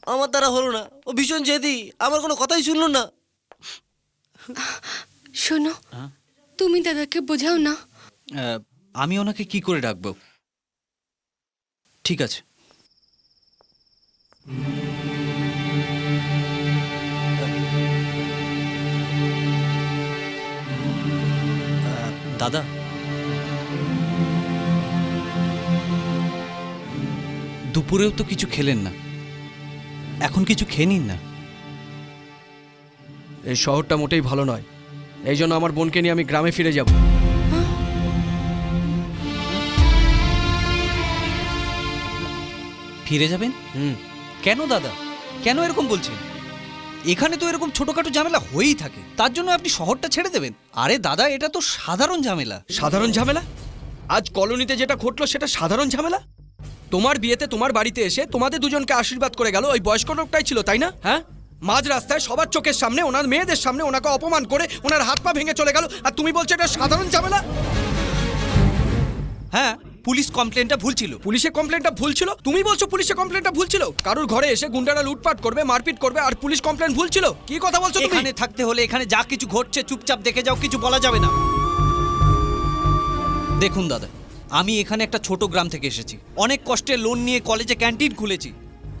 আমার দ্বারা হলো না। ও ভীষণ জেদি, আমার কোনো কথাই শুনলো না। শোনো, তুমি দাদাকে বোঝাও না। আমি ওনাকে কি করে ডাকবো? ঠিক আছে। দাদা, দুপুরেও তো কিছু খেলেন না, এখন কিছু খেয়ে নিন না। এই শহরটা মোটেই ভালো নয়, এই জন্য আমার বোনকে নিয়ে আমি গ্রামে ফিরে যাব। ফিরে যাবেন? কেন দাদা, কেন এরকম বলছেন? এখানে তো এরকম ছোটখাটো ঝামেলা হয়েই থাকে, তার জন্য আপনি শহরটা ছেড়ে দেবেন? আরে দাদা, এটা তো সাধারণ ঝামেলা। সাধারণ ঝামেলা? আজ কলোনিতে যেটা ঘটলো সেটা সাধারণ ঝামেলা? তোমার বিয়েতে তোমার বাড়িতে এসে তোমাদের দুজনকে আশীর্বাদ করে গেল ওই বয়স্ক লোকটাই ছিল, তাই না? হ্যাঁ, মাঝ রাস্তায় সবার চোখের সামনে ওনার মেয়েদের সামনে ওনাকে অপমান করে ওনার হাত পা ভেঙে চলে গেল, আর তুমি বলছো এটা সাধারণ ঝামেলা? হ্যাঁ, পুলিশ কমপ্লেনটা ভুল ছিল। পুলিশের কমপ্লেনটা ভুল ছিল? তুমি বলছো পুলিশের কমপ্লেনটা ভুল ছিল? কারোর ঘরে এসে গুন্ডারা লুটপাট করবে, মারপিট করবে, আর পুলিশ কমপ্লেন ভুল ছিল? কি কথা বলছো তুমি? এখানে থাকতে হলে এখানে যা কিছু ঘটছে চুপচাপ দেখে যাও, কিছু বলা যাবে না। দেখুন দাদা, আমি এখানে একটা ছোট গ্রাম থেকে এসেছি, অনেক কষ্টে লোন নিয়ে কলেজে ক্যান্টিন খুলেছি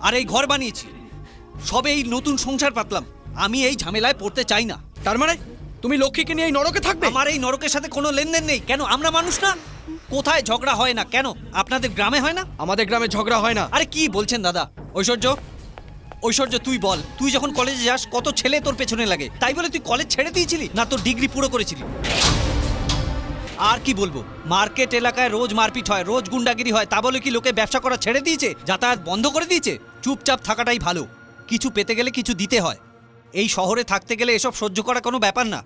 আর এই ঘর বানিয়েছি, সবে এই নতুন সংসার পাতলাম। আমি এই ঝামেলায় পড়তে চাই না। তার মানে তুমি লক্ষ্মীকে নিয়ে এই নরকে থাকবে? আমার এই নরকের সাথে কোনো লেনদেন নেই। কেন, আমরা মানুষ না? কোথায় ঝগড়া হয় না কেন? আপনাদের গ্রামে হয় না? আমাদের গ্রামে ঝগড়া হয় না। আরে কি বলছেন দাদা? ঐশ্বর্য, ঐশ্বর্য তুই বল, তুই যখন কলেজে যাস কত ছেলে তোর পেছনে লাগে, তাই বলে তুই কলেজ ছেড়ে দিয়েছিলি না তোর ডিগ্রি পুরো করেছিলি? আর কি বলবো, মার্কেট এলাকায় রোজ মারপিট হয়, রোজ গুন্ডাগিরি হয়, তা বলে কি লোকে ব্যবসা করা ছেড়ে দিয়েছে, যাতায়াত বন্ধ করে দিয়েছে? চুপচাপ থাকাটাই ভালো। কিছু পেতে গেলে কিছু দিতে হয়। এই শহরে থাকতে গেলে এসব সহ্য করা কোনো ব্যাপার না।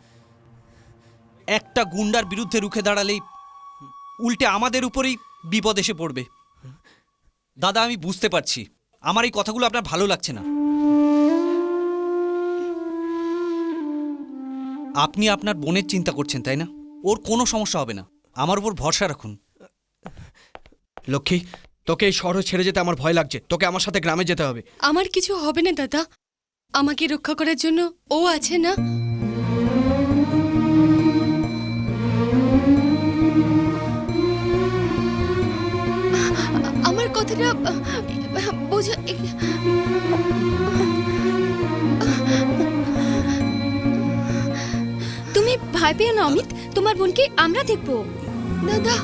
একটা গুন্ডার বিরুদ্ধে রুখে দাঁড়ালেই উল্টে আমাদের উপরেই বিপদ এসে পড়বে। দাদা, আমি বুঝতে পারছি আমার এই কথাগুলো আপনার ভালো লাগছে না। আপনি আপনার বোনের চিন্তা করছেন, তাই না? ওর কোনো সমস্যা হবে না, আমার উপর ভরসা রাখুন। লক্ষ্মী, তোকে এই শহর ছেড়ে যেতে আমার ভয় লাগছে, তোকে আমার সাথে গ্রামে যেতে হবে। আমার কিছু হবে না দাদা, আমাকে রক্ষা করার জন্য ও আছে না। আমার কথাটা বোঝা। তুমি ভয় পেও না অমিত, তোমার বোনকে আমরা দেখবো। দাদা,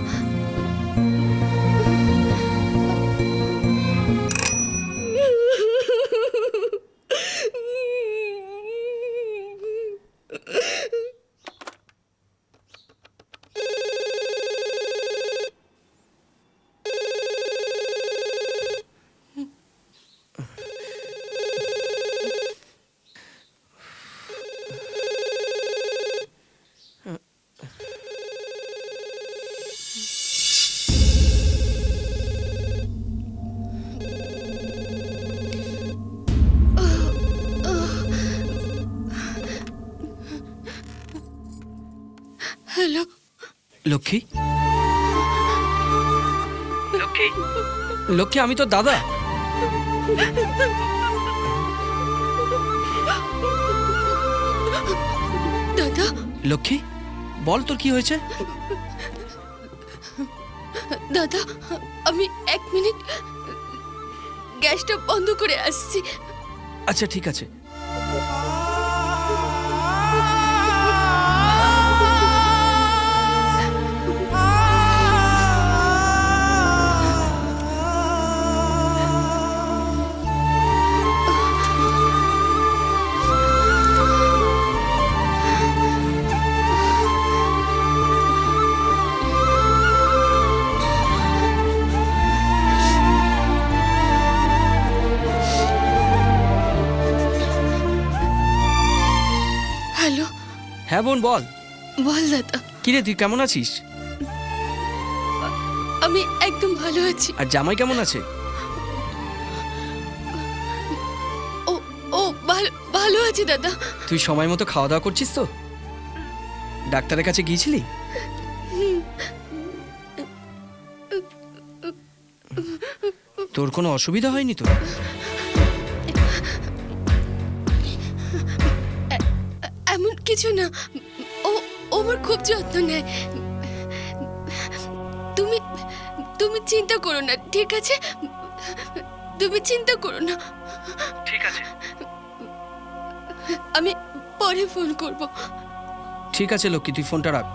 হ্যালো। লক্ষ্মী, লক্ষ্মী, লক্ষ্মী, আমি তো দাদা। দাদা, লক্ষ্মী, বল তোর কি হয়েছে? দাদা, আমি 1 মিনিট গ্যাসটা বন্ধ করে আসছি। আচ্ছা ঠিক আছে। হ্যালো। হ্যাঁ বোন, বল। বল দাদা। কিরে, তুই কেমন আছিস? আমি একদম ভালো আছি। আর জামাই কেমন আছে? ও ও ভালো আছে দাদা। তুই সময় মতো খাওয়া দাওয়া করছিস তো? ডাক্তারের কাছে গিয়েছিলি? তোর কোনো অসুবিধা হয়নি তো? কিছু না, ও ও আমার খুব যত্ন নেয়। তুমি তুমি চিন্তা করো না, ঠিক আছে? তুমি চিন্তা করো না, ঠিক আছে। আমি পরে ফোন করব। ঠিক আছে লক্ষ্মী, তুই ফোনটা রাখ।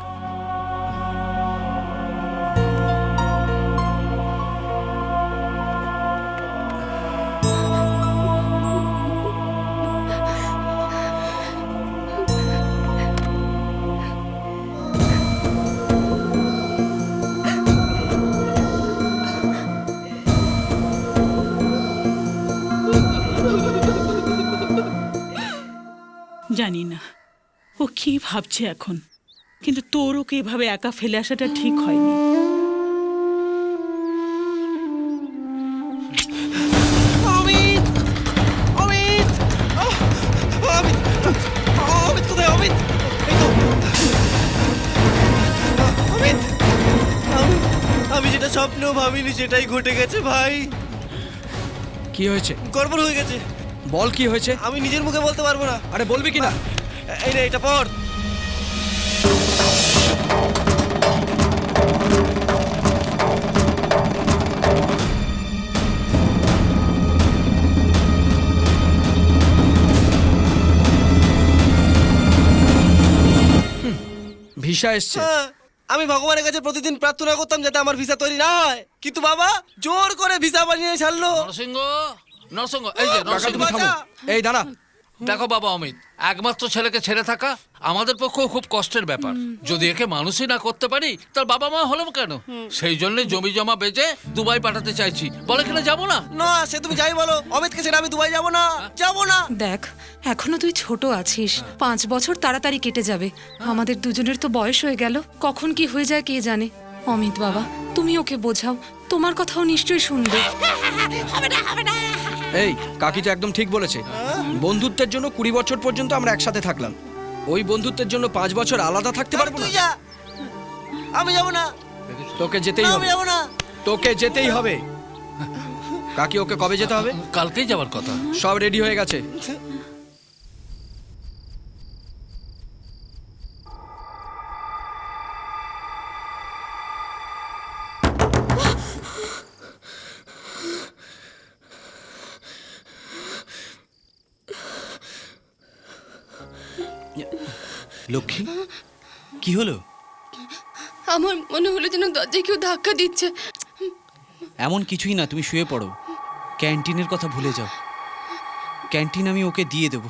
জানি না ও কি ভাবছে এখন, কিন্তু তোর ওকে এভাবে একা ফেলে আসাটা ঠিক হয়নি। অমিত, অমিত, অমিত, অমিত কোথায়? অমিত, এই তো। অমিত, আমি যেটা স্বপ্নেও ভাবিনি সেটাই ঘটে গেছে ভাই। কি হয়েছে? গড়বড় হয়ে গেছে। বল কি হয়েছে। আমি নিজের মুখে বলতে পারবো না। আরে বলবি কি না? এই রে, এটা পড়। ভিসা এসছে। হ্যাঁ, আমি ভগবানের কাছে প্রতিদিন প্রার্থনা করতাম যাতে আমার ভিসা তৈরি না হয়, কিন্তু বাবা জোর করে ভিসা বানিয়ে ছাড়লো। নরসিংহ, নরসিংহ, এই যে কাকা নরসিংহ। তুমি থামো। এই দাঁড়া। দেখো বাবা অমিত, একমাত্র ছেলেকে ছেড়ে থাকা আমাদের পক্ষেও খুব কষ্টের ব্যাপার। যদি একে মানুষই না করতে পারি তার বাবা মা হলাম কেন? সেই জন্য জমি জমা বেচে দুবাই পাঠাতে চাইছি। বলে কিনা যাবো না? না, সে তুমি যাই বলো, অমিতকে ছেড়ে আমি দুবাই যাবো না, যাবো না। দেখ, এখনো তুই ছোট আছিস, 5 বছর তাড়াতাড়ি কেটে যাবে। আমাদের দুজনের তো বয়স হয়ে গেল, কখন কি হয়ে যায় কে জানে। অমিত বাবা, তুমি ওকে বোঝাও, তোমার কথাও নিশ্চয়ই শুনবে। এই কাকি তো একদম ঠিক বলেছে। বন্ধুত্বের জন্য 20 বছর পর্যন্ত আমরা একসাথে থাকলাম, ওই বন্ধুত্বের জন্য 5 বছর আলাদা থাকতে পারবো না? তুই যা, আমি যাবো না। তোকে যেতেই না, হবে, আমি যাবো না। তোকে যেতেই হবে। কাকি ওকে কবে যেতে হবে? কালকেই যাবার কথা। সব রেডি হয়ে গেছে। লক্ষ্মী, কি হলো? আমার মনে হলো যেন দরজায় কেউ ধাক্কা দিচ্ছে। এমন কিছুই না, তুমি শুয়ে পড়ো। ক্যান্টিনের কথা ভুলে যাও, ক্যান্টিন আমি ওকে দিয়ে দেব।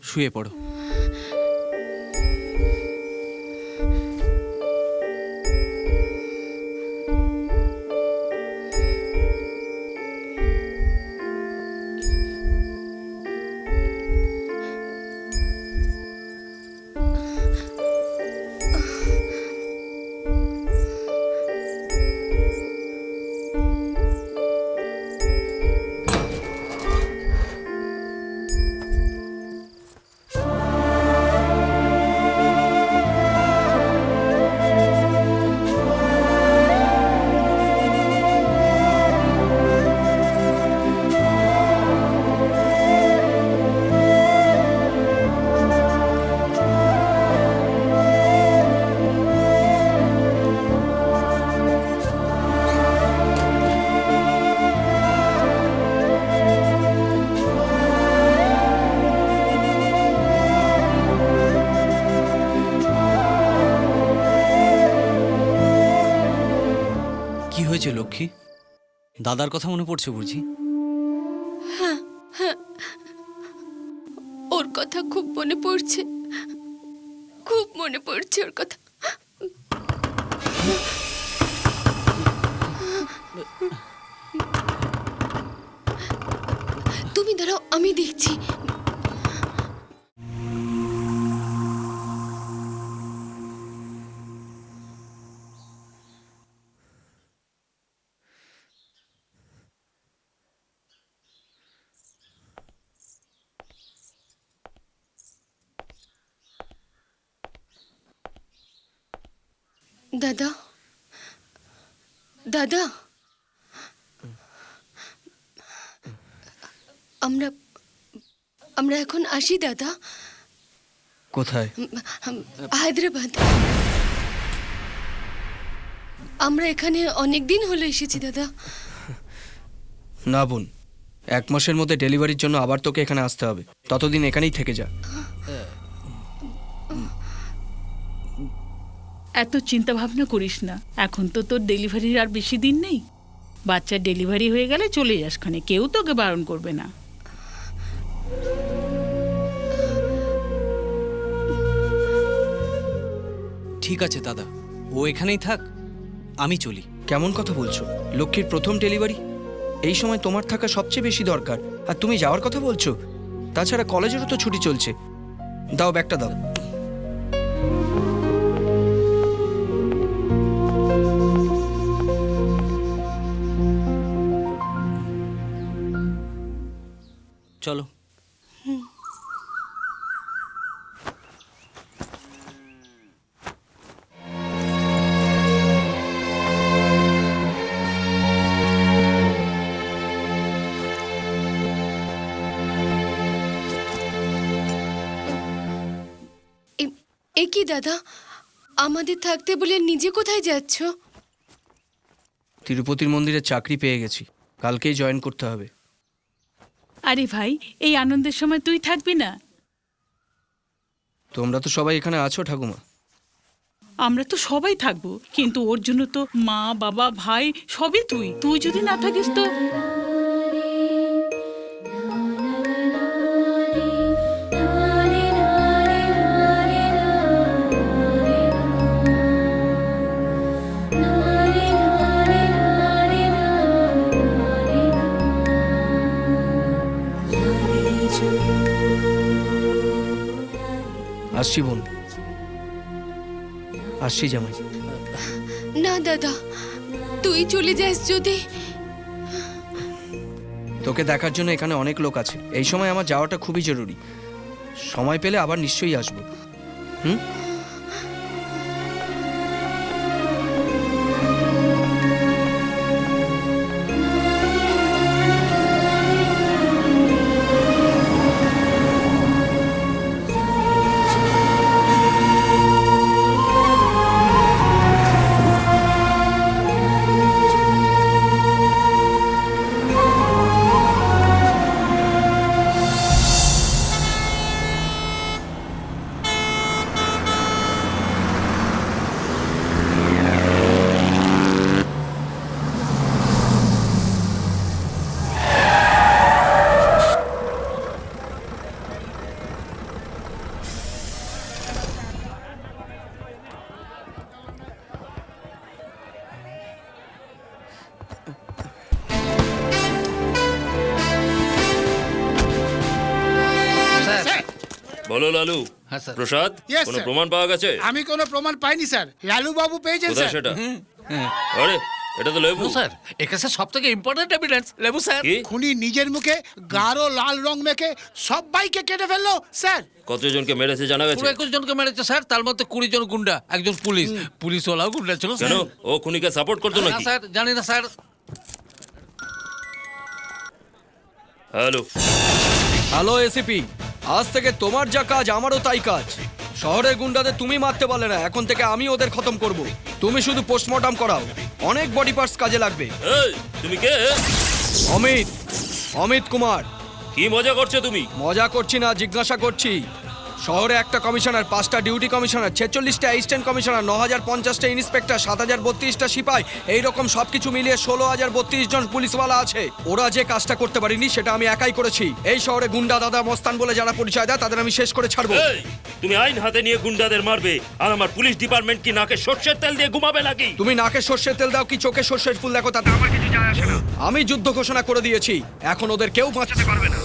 শুয়ে পড়ো। কি হয়েছে লক্ষ্মী? দাদার কথা মনে পড়ছে বুঝি? ওর কথা খুব মনে পড়ছে, খুব মনে পড়ছে ওর কথা। তুমি দাঁড়াও, আমি দেখছি। দাদা, দাদা, আমরা আমরা এখন আসি দাদা। কোথায়? হায়দ্রাবাদ। আমরা এখানে অনেক দিন হলো এসেছি দাদা। না বোন, 1 মাসের মধ্যে ডেলিভারির জন্য আবার তোকে এখানে আসতে হবে। ততদিন এখানেই থেকে যা। এত চিন্তা ভাবনা করিস না, এখন তো তোর ডেলিভারির আর বেশি দিন নেই। বাচ্চার ডেলিভারি হয়ে গেলে চলে যাস, খানে কেউ তোকে বারণ করবে না। ঠিক আছে দাদা, ও এখানেই থাক, আমি চলি। কেমন কথা বলছো? লক্ষ্মীর প্রথম ডেলিভারি, এই সময় তোমার থাকা সবচেয়ে বেশি দরকার, আর তুমি যাওয়ার কথা বলছো? তাছাড়া কলেজেরও তো ছুটি চলছে। দাও ব্যাগটা দাও। চলো। এ কি দাদা, আমাদের থাকতে বলে নিজে কোথায় যাচ্ছ? তিরুপতির মন্দিরে চাকরি পেয়ে গেছি, কালকেই জয়েন করতে হবে। আরে ভাই, এই আনন্দের সময় তুই থাকবি না? তোমরা তো সবাই এখানে আছো ঠাকুমা। আমরা তো সবাই থাকবো, কিন্তু ওর জন্য তো মা, বাবা, ভাই সবই তুই। তুই যদি না থাকিস তো। আসছি বোন, আসছি জামাই। না দাদা, তুই চলে যাস যদি। তোকে দেখার জন্য এখানে অনেক লোক আছে, এই সময় আমার যাওয়াটা খুবই জরুরি। সময় পেলে আবার নিশ্চয়ই আসবো। হুম? বলো লালু। হ্যাঁ, স্যার। প্রসাদ, Yes, কোনো sir. প্রমাণ পাওয়া গেছে? আমি কোনো প্রমাণ পাইনি স্যার। লালু বাবু পেয়েছেন কোথায় স্যার। সেটা? আরে এটা তো লেবু। স্যার, এখানে সব থেকে ইম্পর্টেন্ট এভিডেন্স লেবু স্যার। কি? খুনি নিজের মুখে গাঢ় লাল রং মেখে সবাইকে কেটে ফেললো স্যার। কতজনকে মেরেছে জানা গেছে? পুরো 21 জনকে মেরেছে স্যার, তার মধ্যে 20 জন গুন্ডা, একজন পুলিশ। পুলিশওয়ালাও গুন্ডা ছিল কেন, স্যার। ও খুনিকে সাপোর্ট করতো না নাকি? স্যার, জানি না স্যার। হ্যালো, হ্যালো এসিপি, আজ থেকে তোমার যা কাজ আমারও তাই কাজ। শহরের গুন্ডাদের তুমি মারতে পারলে না, এখন থেকে আমি ওদের খতম করব। তুমি শুধু পোস্টমর্টম করাও, অনেক বডি পার্টস কাজে লাগবে। এই তুমি কে? অমিত, অমিত কুমার। কি মজা করছো তুমি? মজা করছি না, জিজ্ঞাসা করছি। শহরে একটা কমিশনার, 5টা ডিউটি কমিশনার, 46টা অ্যাসিস্ট্যান্ট কমিশনার, 9050টা ইন্সপেক্টর, 7032টা সিপাই, এইরকম সবকিছু মিলিয়ে 16032 জন পুলিশওয়ালা আছে। ওরা যে কাজটা করতে পারিনি সেটা আমি একাই করেছি। এই শহরে গুন্ডা দাদা মস্তান বলে যারা পরিচয় দেয় তাদের আমি শেষ করে ছাড়বো। এই তুমি আইন হাতে নিয়ে গুন্ডাদের মারবে, আর আমার পুলিশ ডিপার্টমেন্ট কি নাকে সর্ষের তেল দিয়ে ঘুমাবে নাকি? তুমি নাকে সর্ষের তেল দাও কি চোখে সর্ষের ফুল দেখো, তাতে আমার কিছু যায় আসে না। আমি যুদ্ধ ঘোষণা করে দিয়েছি, এখন ওদের কেউ বাঁচাতে পারবে না।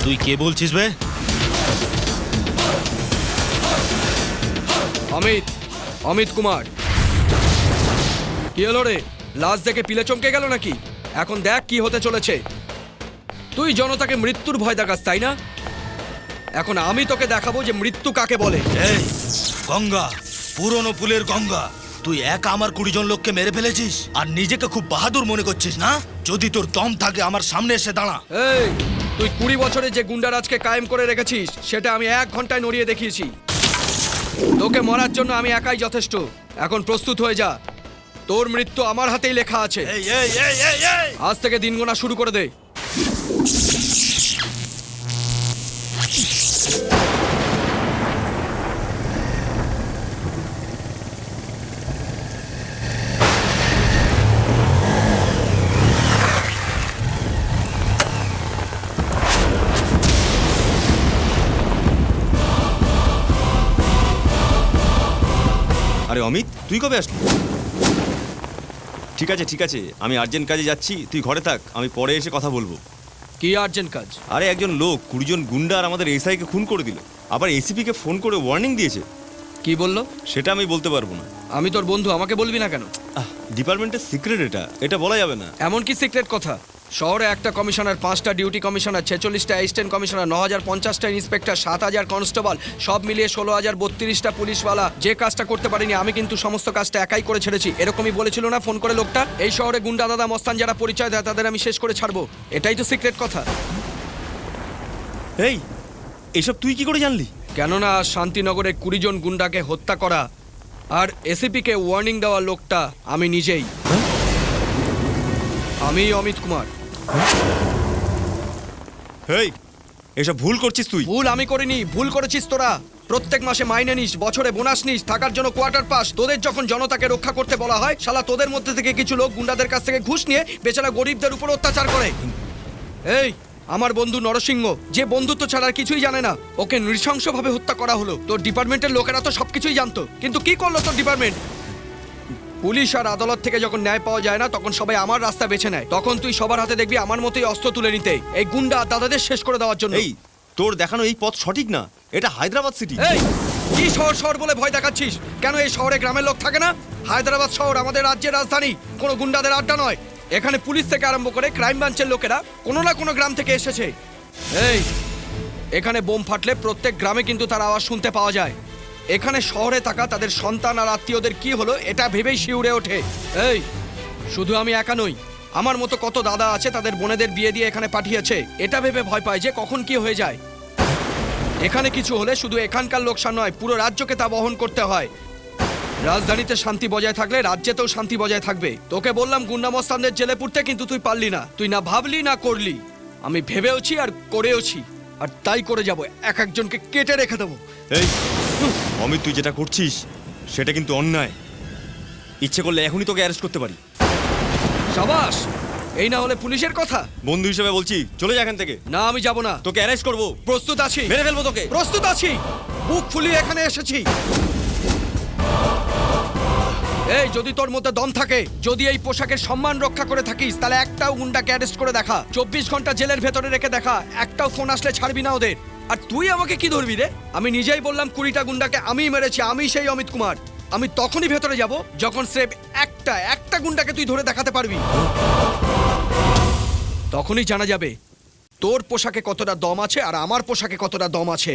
তুই কে বলছিস বে? অমিত, অমিত কুমার। কি হলো রে, লাশ দেখে পিলে চমকে গেল নাকি? এখন দেখ কি হতে চলেছে। তুই জনতাকে মৃত্যুর ভয় দেখাস তাই না? এখন আমি তোকে দেখাবো যে মৃত্যু কাকে বলে। এই গঙ্গা, পুরনো পুলের গঙ্গা, তুই একা আমার 20 জন লোককে মেরে ফেলেছিস আর নিজেকে খুব বাহাদুর মনে করছিস না? যদি তোর দম থাকে আমার সামনে এসে দাঁড়া। এই তুই 20 বছরে যে গুন্ডারাজকে কায়েম করে রেখেছিস সেটা আমি 1 ঘন্টায় নড়িয়ে দেখিয়েছি। তোকে মরার জন্য আমি একাই যথেষ্ট। এখন প্রস্তুত হয়ে যা, তোর মৃত্যু আমার হাতেই লেখা আছে। এই এই এই এই এই আজ থেকে দিন গোনা শুরু করে দে। আরে অমিত, তুই কবে আসলি? ঠিক আছে ঠিক আছে, আমি আর্জেন্ট কাজে যাচ্ছি, তুই ঘরে থাক, আমি পরে এসে কথা বলবো। কি আর্জেন্ট কাজ? আরে একজন লোক 20 জন গুন্ডা আর আমাদের এসআইকে খুন করে দিল, আবার এসিপিকে ফোন করে ওয়ার্নিং দিয়েছে। কি বললো? সেটা আমি বলতে পারবো না। আমি তোর বন্ধু, আমাকে বলবি না কেন? ডিপার্টমেন্টের সিক্রেট, এটা বলা যাবে না। এমন কি সিক্রেট কথা? শহরে একটা কমিশনার, 5টা ডিউটি কমিশনার, 46টা অ্যাসিস্ট্যান্ট কমিশনার, 9050টা ইন্সপেক্টর, 7000 কনস্টেবল, সব মিলিয়ে 16032টা পুলিশওয়ালা যে কাজটা করতে পারিনি আমি, কিন্তু সমস্ত কাজটা একাই করে ছেড়েছি। এরকমই বলেছিল না ফোন করে লোকটা? এই শহরে গুন্ডা দাদা মস্তান যারা পরিচয় দেয় তাদের আমি শেষ করে ছাড়বো, এটাই তো সিক্রেট কথা। এই এসব তুই কি করে জানলি? কেননা শান্তিনগরে 20 জন গুন্ডাকে হত্যা করা আর এসিপিকে ওয়ার্নিং দেওয়া লোকটা আমি নিজেই। আমি অমিত কুমার। এই এসব ভুল করছিস তুই। ভুল আমি করিনি, ভুল করেছিস তোরা। প্রত্যেক মাসে মাইনে নিস, বছরে বোনাস নিস, থাকার জন্য কোয়ার্টার পাস। তোদের যখন জনতাকে রক্ষা করতে বলা হয়, শালা তোদের মধ্যে থেকে কিছু লোক গুন্ডাদের কাছ থেকে ঘুষ নিয়ে বেচারা গরিবদের উপর অত্যাচার করে। এই আমার বন্ধু নরসিংহ, যে বন্ধুত্ব ছাড়া আর কিছুই জানে না, ওকে নৃশংসভাবে হত্যা করা হলো। তোর ডিপার্টমেন্টের লোকেরা তো সবকিছুই জানতো, কিন্তু কি করলো তোর ডিপার্টমেন্ট? পুলিশ আর আদালত থেকে যখন ন্যায় পাওয়া যায় না, তখন সবাই আমার রাস্তা বেছে নেয়। তখন তুই সবার হাতে দেখবি আমার মতোই অস্ত্র তুলে নিতে, এই গুন্ডা দাদাদের শেষ করে দেওয়ার জন্য। এই তোর দেখানো এই পথ সঠিক না, এটা হায়দ্রাবাদ সিটি। এই কি শহর শহর বলে ভয় দেখাচ্ছিস? কেন এই শহরে গ্রামের লোক থাকে না? হায়দ্রাবাদ শহর আমাদের রাজ্যের রাজধানী, কোনো গুন্ডাদের আড্ডা নয়। এখানে পুলিশ থেকে আরম্ভ করে ক্রাইম ব্রাঞ্চের লোকেরা কোনো না কোনো গ্রাম থেকে এসেছে। এই এখানে বোম ফাটলে প্রত্যেক গ্রামে কিন্তু তার আওয়াজ শুনতে পাওয়া যায়। এখানে শহরে থাকা তাদের সন্তান আর আত্মীয়দের কি হলো এটা ভেবেই শিউরে ওঠে। এই শুধু আমি একা নই, আমার মতো কত দাদা আছে তাদের বোনেদের বিয়ে দিয়ে এখানে পাঠিয়েছে, এটা ভেবে ভয় পায় যে কখন কি হয়ে যায়। এখানে কিছু হলে শুধু এখানকার লোকসান নয়, পুরো রাজ্যকে তা বহন করতে হয়। রাজধানীতে শান্তি বজায় থাকলে রাজ্যেতেও শান্তি বজায় থাকবে। তোকে বললাম গুন্ডামস্তানদের জেলে পুরতে, কিন্তু তুই পারলি না। তুই না ভাবলি না করলি। আমি ভেবেওছি আর করেওছি, আর তাই করে যাব, এক একজনকে কেটে রেখে দেবো। এই অমিত, তুই যেটা করছিস সেটা কিন্তু অন্যায়। ইচ্ছে করলে এখনই তোকে অ্যারেস্ট করতে পারি। সাবাস, এই না হলে পুলিশের কথা। বন্ধু হিসেবে বলছি, চলে যা এখান থেকে। না আমি যাব না। তোকে অ্যারেস্ট করবো। প্রস্তুত আছি, মেরে ফেলবো তোকে। প্রস্তুত আছি, বুক ফুলিয়ে এখানে এসেছি। এই যদি তোর মধ্যে দম থাকে, যদি এই পোশাকের সম্মান রক্ষা করে থাকিস, তাহলে একটাও গুন্ডাকে অ্যারেস্ট করে দেখা, 24 ঘন্টা জেলের ভেতরে রেখে দেখা, একটাও ফোন আসলে ছাড়বি না ওদের। আর তুই আমাকে কি ধরবি রে? আমি নিজেই বললাম 20টা গুন্ডাকে আমিই মেরেছি, আমি সেই অমিত কুমার। আমি তখনই ভেতরে যাব যখন স্রেফ একটা গুন্ডাকে তুই ধরে দেখাতে পারবি। তখনই জানা যাবে তোর পোশাকে কতটা দম আছে আর আমার পোশাকে কতটা দম আছে।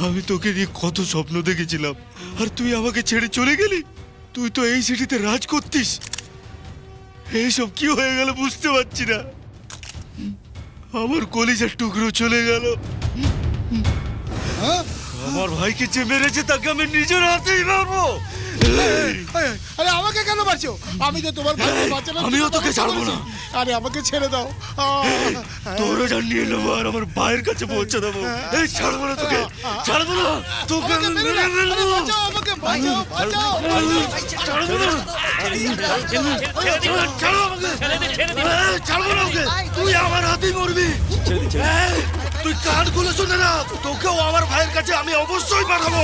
আমি তোকে নিয়ে কত স্বপ্ন দেখেছিলাম, আর তুই আমাকে ছেড়ে চলে গেলি। তুই তো এই সিটিতে রাজ করতিস, এইসব কি হয়ে গেল বুঝতে পারছি না। আমার কলিজার টুকরো চলে গেল। আমার ভাইকে যে মেরেছে তাকে আমি নিজের হাতেই মারবো। আরে আমাকে কেন মারছো? আমি তো তোমার ভাইকে বাঁচানোর আমিও জন্য তোকে ব্যবস্থা ছাড়বো না। করেছি। আরে আমাকে ছেড়ে দাও। তোরও জানিয়ে নেবো আর আমার ভাইয়ের কাছে পৌঁছে দেবো। এই ছাড়বো না তোকে, ছাড়বো না তোকে, আমি আমাকে মেরো মেরে না। আরে ফেলবো। বাঁচাও, আমাকে বাঁচাও, বাঁচাও। ছাড়বো না, ছাড়বো আমাকে, ছাড়বো না ওকে। তুই আমার হাতেই মরবি। এই, তুই কান খুলে শুনে রাখ, তোকেও আমার ভাইয়ের কাছে আমি অবশ্যই পাঠাবো।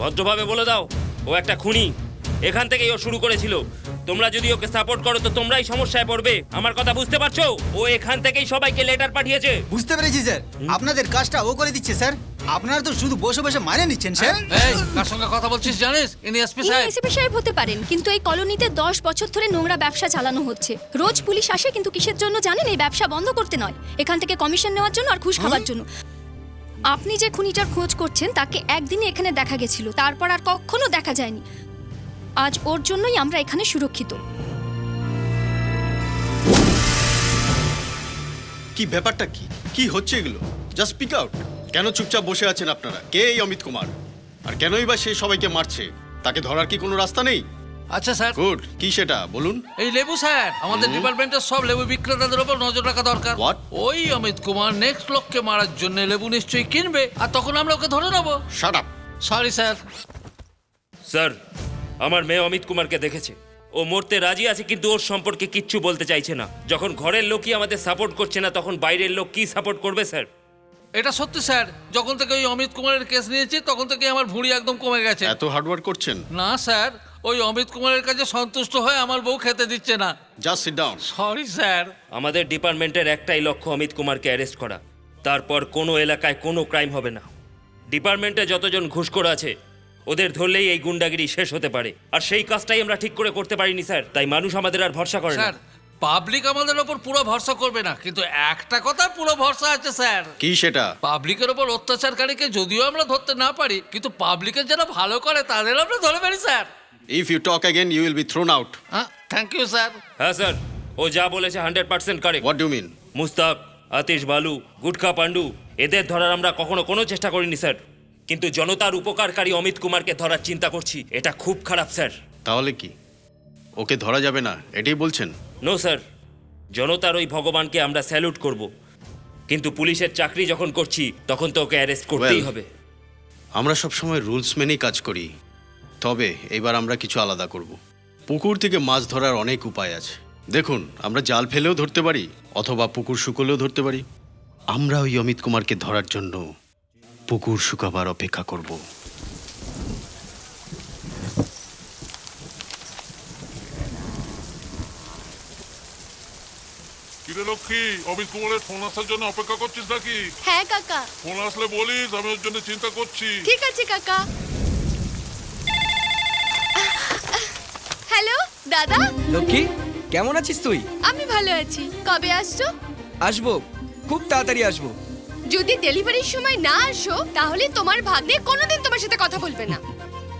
ভদ্রভাবে বলে দাও, ও একটা খুনি। এখান থেকেই ও শুরু করেছিল। তোমরা যদি ওকে সাপোর্ট করো তো তোমরাই সমস্যায় পড়বে। আমার কথা বুঝতে পারছো? ও এখান থেকেই সবাইকে লেটার পাঠিয়েছে। বুঝতে পেরেছি স্যার, আপনাদের কাজটা ও করে দিচ্ছে স্যার। আপনারা তো শুধু বসে বসে মানে নিচ্ছেন স্যার। এই কার সঙ্গে কথা বলছিস জানিস? ইনি এসপি সাহেব। এসপি সাহেব হতে পারেন, কিন্তু এই কলোনিতে 10 বছর ধরে নোংরা ব্যবসা চালানো হচ্ছে। রোজ পুলিশ আসে, কিন্তু কিসের জন্য জানেন? এই ব্যবসা বন্ধ করতে নয়, এখান থেকে কমিশন নেওয়ার জন্য আর ঘুষ খাওয়ার জন্য। আপনি যে খুনিটার খোঁজ করছেন তাকে একদিনই এখানে দেখা গেছিল, তারপর আর কখনো দেখা যায়নি। আজ ওর জন্যই আমরা এখানে সুরক্ষিত। কি ব্যাপারটা কি কি হচ্ছে এগুলো? Just speak out. কেন চুপচাপ বসে আছেন আপনারা? কে এই অমিত কুমার, আর কেনই বা সে সবাইকে মারছে? তাকে ধরার কি কোনো রাস্তা নেই? আচ্ছা স্যার। গুড, কি সেটা বলুন। এই লেবু স্যার, আমাদের ডিপার্টমেন্টের সব লেবু বিক্রেতাদের উপর নজর রাখা দরকার। What? ওই অমিত কুমার নেক্সট লোককে মারার জন্য লেবু নিশ্চয়ই কিনবে, আর তখন আমরা ওকে ধরে নেবো। Shut up. Sorry sir. Sir, আমার মেয়ে অমিত কুমারকে দেখেছে। ও মরতে রাজি আছে, কিন্তু ওর সম্পর্কে কিচ্ছু বলতে চাইছে না। যখন ঘরের লোকই আমাদের সাপোর্ট করছে না, তখন বাইরের লোক কি সাপোর্ট করবে স্যার? এটা সত্যি স্যার, যখন থেকে ওই অমিত কুমারের কেস নিয়েছি তখন থেকে আমার ভুঁড়ি একদম কমে গেছে। এত হার্ডওয়ার্ক করছেন? না স্যার, ওই অমিত কুমারের কাছে সন্তুষ্ট হয়ে আমার বউ খেতে দিচ্ছে না। Just sit down. Sorry sir. আমাদের ডিপার্টমেন্টের একটাই লক্ষ্য অমিত কুমারকে অ্যারেস্ট করা। তারপর কোনো এলাকায় কোনো ক্রাইম হবে না। ডিপার্টমেন্টে যতজন ঘুষখোর আছে ওদের ধরলেই এই গুন্ডাগিরি শেষ হতে পারে, আর সেই কাজটাই আমরা ঠিক করে করতে পারিনি স্যার। তাই মানুষ আমাদের আর ভরসা করে না। স্যার, পাবলিক আমাদের ওপর পুরো ভরসা করবে না, কিন্তু একটা কথা পুরো ভরসা আছে স্যার। কি সেটা? পাবলিকের ওপর অত্যাচারকারীকে যদিও আমরা ধরতে না পারি, কিন্তু পাবলিকের যারা ভালো করে তাদের আমরা ধরে পারি sir. If you talk again you will be thrown out. Thank you sir. হ্যাঁ স্যার, ও যা বলেছে 100% correct. What do mean? Mushtaq, Atish Balu, Gutka Pandu, এদের ধরার আমরা কখনো কোনো চেষ্টা করিনি স্যার। কিন্তু জনতার উপকারকারী অমিত কুমারকে ধরার চিন্তা করছি, এটা খুব খারাপ স্যার। তাহলে কি ওকে ধরা যাবে না এটাই বলছেন? নো স্যার, জনতার ওই ভগবানকে আমরা স্যালুট করব, কিন্তু পুলিশের চাকরি যখন করছি তখন তো ওকে অ্যারেস্ট করতেই হবে। আমরা সবসময় রুলস মেনেই কাজ করি, তবে এবার আমরা কিছু আলাদা করব। পুকুর থেকে মাছ ধরার অনেক উপায় আছে। দেখুন, আমরা জাল ফেলেও ধরতে পারি, অথবা পুকুর শুকলেও ধরতে পারি। আমরা ওই অমিত কুমারকে ধরার জন্য পুকুর শুকাবার অপেক্ষা করব। কিরে লক্ষ্মী, অমিত কুমারের ফোন আসার জন্য অপেক্ষা করছিস নাকি? হ্যাঁ কাকা। ফোন আসলে বলিস, আমি ওর জন্য চিন্তা করছি। ঠিক আছে কাকা। হ্যালো দাদা। লক্ষ্মী, কেমন আছিস তুই? আমি ভালো আছি। কবে আসছো? আসবো, খুব তাড়াতাড়ি আসবো। যদি ডেলিভারির সময় না আসো তাহলে তোমার ভাগ্নে কোনোদিন তোমার সাথে কথা বলবে না।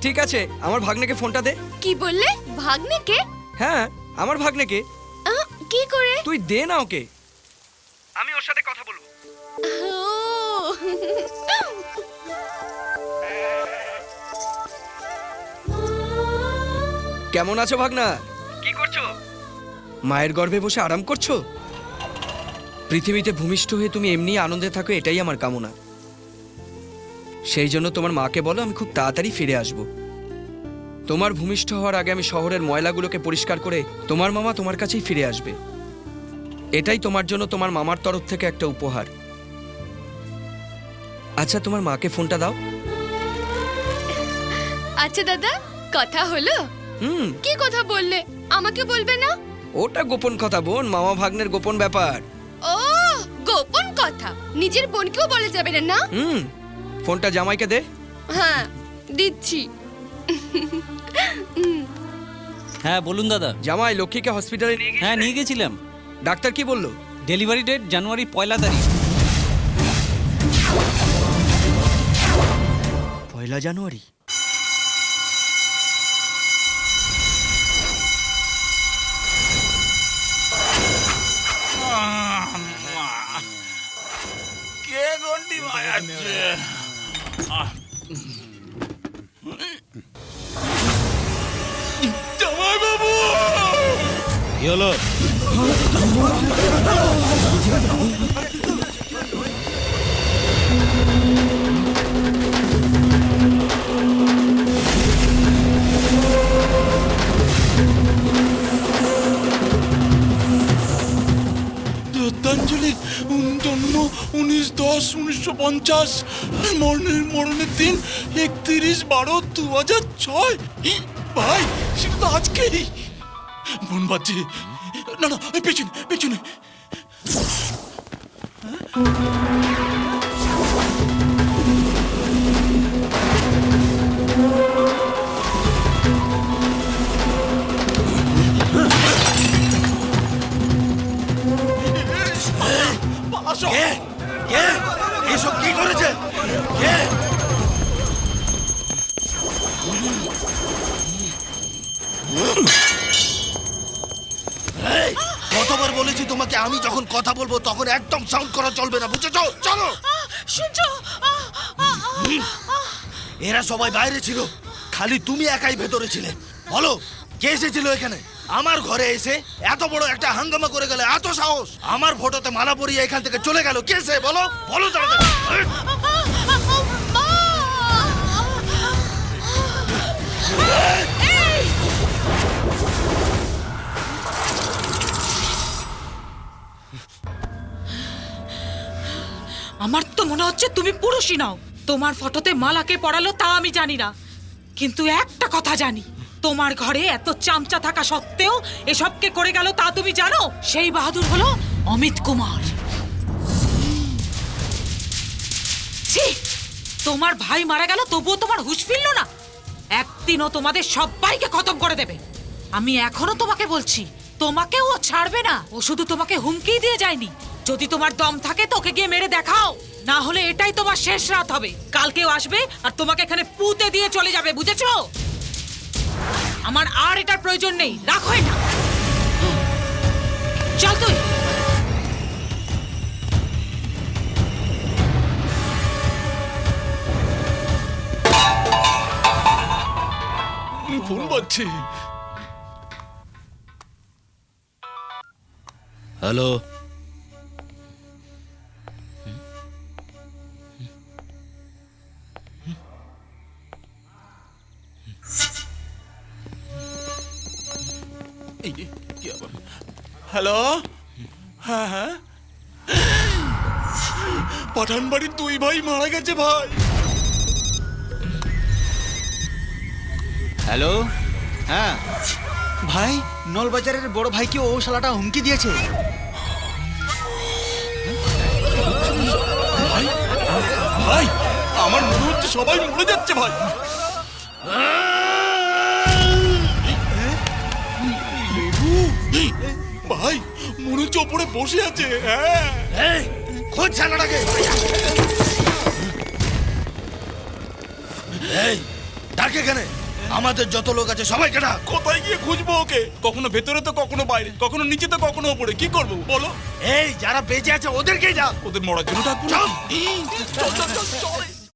ঠিক আছে, আমার ভাগ্নেকে ফোনটা দে। কি বললে? ভাগ্নেকে? হ্যাঁ, আমার ভাগ্নেকে। কি করে? তুই দে না ওকে, আমি ওর সাথে কথা বলবো। কেমন আছো ভাগনা? কি করছো? মায়ের গর্ভে বসে আরাম করছো? পৃথিবীতে ভূমিষ্ঠ হয়ে তুমি এমনি আনন্দে থাকো, এটাই আমার কামনা। সেই জন্য তোমার মাকে বলো আমি খুব তাড়াতাড়ি ফিরে আসব। তোমার ভূমিষ্ঠ হওয়ার আগে আমি শহরের ময়লাগুলোকে পরিষ্কার করে তোমার মামা তোমার কাছেই ফিরে আসবে। এটাই তোমার জন্য তোমার মামার তরফ থেকে একটা উপহার। আচ্ছা, তোমার মাকে ফোনটা দাও। আচ্ছা দাদা, কথা হলো? কি কথা বললে? আমাকে বলবে না? ওটা গোপন কথা বোন, মামা ভাগ্নের গোপন ব্যাপার। ও, গোপন কথা নিজের বোনকেও বলে যাবে না? ফোনটা জামাইকে দে। হ্যাঁ, দিচ্ছি। হ্যাঁ বলুন দাদা। জামাই, লক্ষ্মীকে হসপিটালে নিয়ে হ্যাঁ নিয়ে গেছিলাম। ডাক্তার কি বললো? ডেলিভারি ডেট জানুয়ারি 1 তারিখ। 1 জানুয়ারি? কে ঘন্টি বাজাচ্ছে? জামাই বাবু! কি হলো? দত্তাঞ্জলি জন্ম 19/10/1950, মরণের দিন 31/12/2006। ভাই, সেটা তো আজকেই। বোন বাচ্চি না না পেছনে পেছনে এসব কি করেছে কে? এই, কতবার বলেছি তোমাকে আমি যখন কথা বলবো তখন একদম সাউন্ড করা চলবে না বুঝেছো? চলো এরা সবাই বাইরে ছিল, খালি তুমি একাই ভেতরে ছিলে। বলো কে এসেছিল এখানে? আমার ঘরে এসে এত বড় একটা হাঙ্গামা করে গেলে এত সাহস! আমার ফটোতে মালা পরিয়ে এখান থেকে চলে গেল কে সে? বলো বলো তাড়াতাড়ি। আমার তো মনে হচ্ছে তুমি পুরুষই নাও। তোমার ফটোতে মালাকে পড়ালো তা আমি জানি না, কিন্তু একটা কথা জানি, তোমার ঘরে এত চামচা থাকা সত্ত্বেও এসবকে করে গেল তা তুমি জানো? সেই বাহাদুর হলো অমিত কুমার। ছি, তোমার ভাই মারা গেল তবুও তোমার হুঁশ ফিরল না? একদিনও তোমাদের সবাইকে খতম করে দেবে। আমি এখনো তোমাকে বলছি, তোমাকেও ও ছাড়বে না। ও শুধু তোমাকে হুমকি দিয়ে যায়নি, যদি তোমার দম থাকে তোকে গিয়ে মেরে দেখাও, না হলে এটাই তোমার শেষ রাত হবে। কালকেও আসবে আর তোমাকে এখানে পুঁতে দিয়ে চলে যাবে, বুঝেছো? আমার আর এটার প্রয়োজন নেই, রাখো এটা। চল তুই। ফোন বাজছে। হ্যালো, হ্যালো, হ্যাঁ হ্যাঁ, পাঠান বাড়ির দুই ভাই মারা গেছে ভাই। হ্যালো, হ্যাঁ ভাই, নলবাজারের বড় ভাইকে ও শালাটা হুমকি দিয়েছে। ভাই ভাই, আমার মনে হচ্ছে সবাই মরে যাচ্ছে ভাই। ভাই মনে হচ্ছে ওপরে বসে আছে। হ্যাঁ, খোঁজ ছানাটাকে। এই ডাক এখানে, আমাদের যত লোক আছে সবাইকে ডাক। কোথায় গিয়ে খুঁজবো ওকে? কখনো ভেতরে তো কখনো বাইরে, কখনো নিচে তো কখনো ওপরে। কি করবো বলো? এই যারা বেঁচে আছে ওদেরকেই ডাক। ওদের মরার জন্য ডাকবো। চল চল চল চল।